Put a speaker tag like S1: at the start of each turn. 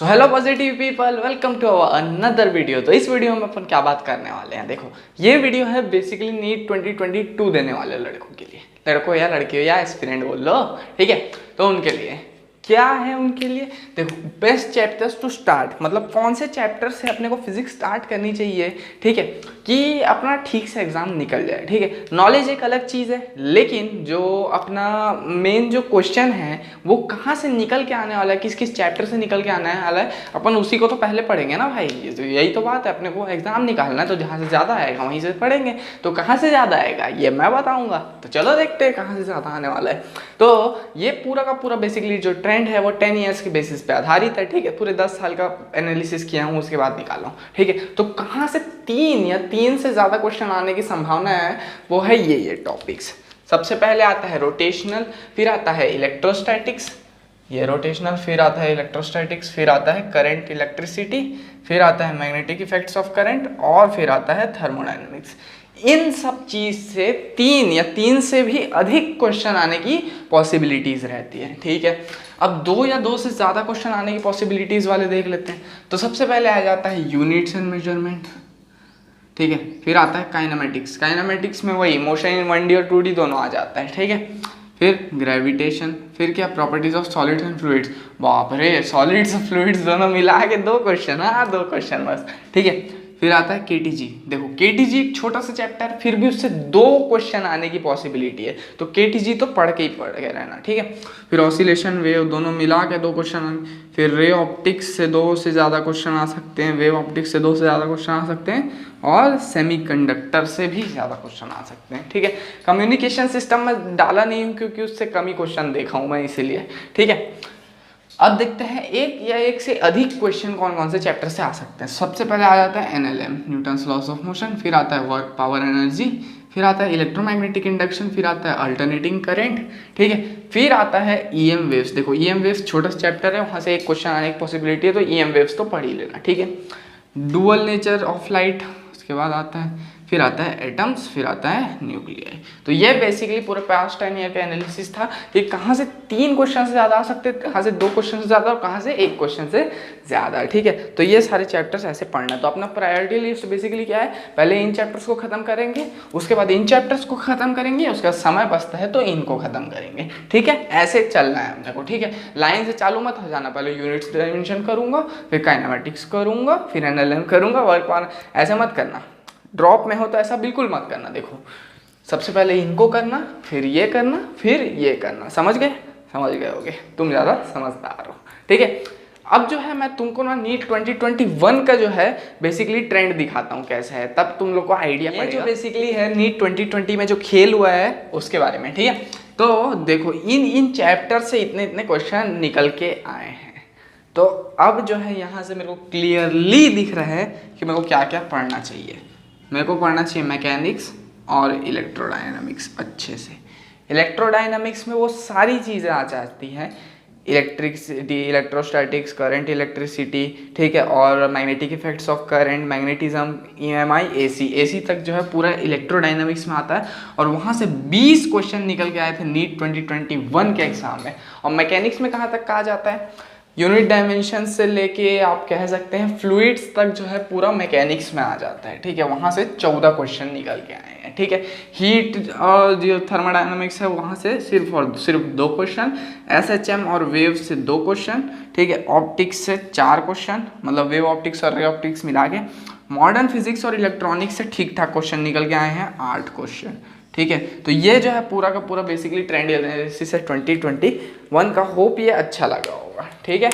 S1: Hello positive people, welcome to our another video. तो इस video में अपन क्या बात करने वाले हैं, देखो ये वीडियो है बेसिकली नीट 2022 देने वाले लड़कों के लिए, लड़कों या लड़कियों या एस्पिरेंट बोल लो, ठीक है। तो उनके लिए क्या है, उनके लिए देखो बेस्ट चैप्टर्स टू स्टार्ट, मतलब कौन से चैप्टर से अपने को फिजिक्स स्टार्ट करनी चाहिए, ठीक है, कि अपना ठीक से एग्जाम निकल जाए, ठीक है। नॉलेज एक अलग चीज़ है, लेकिन जो अपना मेन जो क्वेश्चन है वो कहाँ से निकल के आने वाला है, किस किस चैप्टर से निकल के आने वाला है, अपन उसी को तो पहले पढ़ेंगे ना भाई। तो यही तो बात है, अपने को एग्जाम निकालना है, तो जहाँ से ज़्यादा आएगा वहीं से पढ़ेंगे। तो कहाँ से ज़्यादा आएगा ये मैं बताऊँगा, तो चलो देखते हैं कहाँ से ज़्यादा आने वाला है। तो ये पूरा का पूरा बेसिकली जो ट्रेंड है वो 10 ईयर्स के बेसिस पे आधारित है, ठीक है। पूरे 10 साल का एनालिसिस किया हूँ, उसके बाद निकाला हूँ, ठीक है। तो कहाँ से 3 से ज़्यादा क्वेश्चन आने की संभावना है, वो है ये टॉपिक्स। सबसे पहले आता है रोटेशनल, फिर आता है इलेक्ट्रोस्टैटिक्स, ये रोटेशनल, फिर आता है इलेक्ट्रोस्टैटिक्स, फिर आता है करंट इलेक्ट्रिसिटी, फिर आता है मैग्नेटिक इफेक्ट्स ऑफ करंट, और फिर आता है थर्मोडायनेमिक्स। इन सब चीज से 3 से भी अधिक क्वेश्चन आने की पॉसिबिलिटीज रहती है, ठीक है। अब 2 या 2 से ज़्यादा क्वेश्चन आने की पॉसिबिलिटीज वाले देख लेते हैं। तो सबसे पहले आ जाता है यूनिट्स एंड मेजरमेंट, ठीक है। फिर आता है काइनेमेटिक्स, काइनेमेटिक्स में वही मोशन इन 1D और 2D दोनों आ जाता है, ठीक है। फिर ग्रेविटेशन, फिर क्या properties of solids and fluids, बाप रे सॉलिड्स और फ्लूइड्स दोनों मिला के 2 क्वेश्चन, हाँ 2 क्वेश्चन बस, ठीक है। फिर आता है केटीजी, देखो केटीजी एक छोटा सा चैप्टर, फिर भी उससे 2 क्वेश्चन आने की पॉसिबिलिटी है, तो केटीजी तो पढ़ के रहना, ठीक है। फिर ऑसिलेशन वेव दोनों मिला के 2 क्वेश्चन। फिर रे ऑप्टिक्स से 2 से ज़्यादा क्वेश्चन आ सकते हैं, वेव ऑप्टिक्स से 2 से ज़्यादा क्वेश्चन आ सकते हैं, और सेमीकंडक्टर से भी ज़्यादा क्वेश्चन आ सकते हैं, ठीक है। कम्युनिकेशन सिस्टम में डाला नहीं हूँ क्योंकि उससे कम ही क्वेश्चन देखा हूँ मैं, इसीलिए, ठीक है। अब देखते हैं एक या एक से अधिक क्वेश्चन कौन कौन से चैप्टर से आ सकते हैं। सबसे पहले आ जाता है NLM, Newton's loss of motion, फिर आता है वर्क पावर एनर्जी, फिर आता है इलेक्ट्रोमैग्नेटिक इंडक्शन, फिर आता है अल्टरनेटिंग करंट, ठीक है। फिर आता है ईएम वेव्स, देखो ईएम वेव्स छोटा सा चैप्टर है, वहाँ से एक क्वेश्चन आने की पॉसिबिलिटी है, तो ईएम वेव्स तो पढ़ ही लेना, ठीक है। डुअल नेचर ऑफ लाइट, उसके बाद आता है, फिर आता है एटम्स, फिर आता है न्यूक्लियर। तो ये बेसिकली पूरे पास्ट 10 ईयर का एनालिसिस था कि कहाँ से 3 क्वेश्चन से ज़्यादा आ सकते हैं, कहाँ से 2 क्वेश्चन से ज़्यादा, और कहाँ से 1 क्वेश्चन से ज़्यादा, ठीक है। तो ये सारे चैप्टर्स ऐसे पढ़ना। तो अपना प्रायोरिटी लिस्ट बेसिकली क्या है, पहले इन चैप्टर्स को खत्म करेंगे, उसके बाद इन चैप्टर्स को खत्म करेंगे, उसके बाद समय बचता है तो इनको खत्म करेंगे, ठीक है। ऐसे चलना है अपने को, ठीक है। लाइन से चालू मत हो जाना, पहले यूनिट्स डायमेंशन करूँगा, फिर काइनेमेटिक्स करूँगा, फिर एनएलएम करूँगा, वर्क पावर, ऐसे मत करना। ड्रॉप में हो तो ऐसा बिल्कुल मत करना। देखो सबसे पहले इनको करना, फिर ये करना, फिर ये करना, समझ गए होगे, तुम ज़्यादा समझदार हो, ठीक है। अब जो है मैं तुमको ना नीट 2021 का जो है बेसिकली ट्रेंड दिखाता हूँ कैसा है, तब तुम लोग को आइडिया पड़ेगा। जो बेसिकली है नीट 2020 में जो खेल हुआ है उसके बारे में, ठीक है। तो देखो इन चैप्टर से इतने क्वेश्चन निकल के आए हैं। तो अब जो है यहाँ से मेरे को क्लियरली दिख रहा है कि मेरे को क्या क्या पढ़ना चाहिए। मेरे को पढ़ना चाहिए मैकेनिक्स और इलेक्ट्रोडायनामिक्स अच्छे से। इलेक्ट्रोडायनामिक्स में वो सारी चीज़ें आ जाती हैं, इलेक्ट्रिसिटी, इलेक्ट्रोस्टैटिक्स, करंट, इलेक्ट्रिसिटी, ठीक है, और magnetic effects of current, magnetism, EMI, AC तक जो है पूरा इलेक्ट्रोडायनामिक्स में आता है। और वहाँ से 20 क्वेश्चन निकल के आए थे नीट 2021 के एग्जाम में। और मैकेनिक्स में कहाँ तक कहा जाता है, यूनिट डायमेंशन से लेके आप कह सकते हैं फ्लूइड्स तक जो है पूरा मैकेनिक्स में आ जाता है, ठीक है। वहाँ से 14 क्वेश्चन निकल के आए हैं, ठीक है। हीट और जो थर्मोडायनामिक्स है वहाँ से सिर्फ 2 क्वेश्चन, एसएचएम और वेव से 2 क्वेश्चन, ठीक है। ऑप्टिक्स से 4 क्वेश्चन, मतलब वेव ऑप्टिक्स और रे ऑप्टिक्स मिला के। मॉडर्न फिजिक्स और इलेक्ट्रॉनिक्स से ठीक ठाक क्वेश्चन निकल के आए हैं 8 क्वेश्चन, ठीक है। तो ये जो है पूरा का पूरा बेसिकली ट्रेंड एनालिसिस है 2021 का। होप ये अच्छा लगा होगा, ठीक है।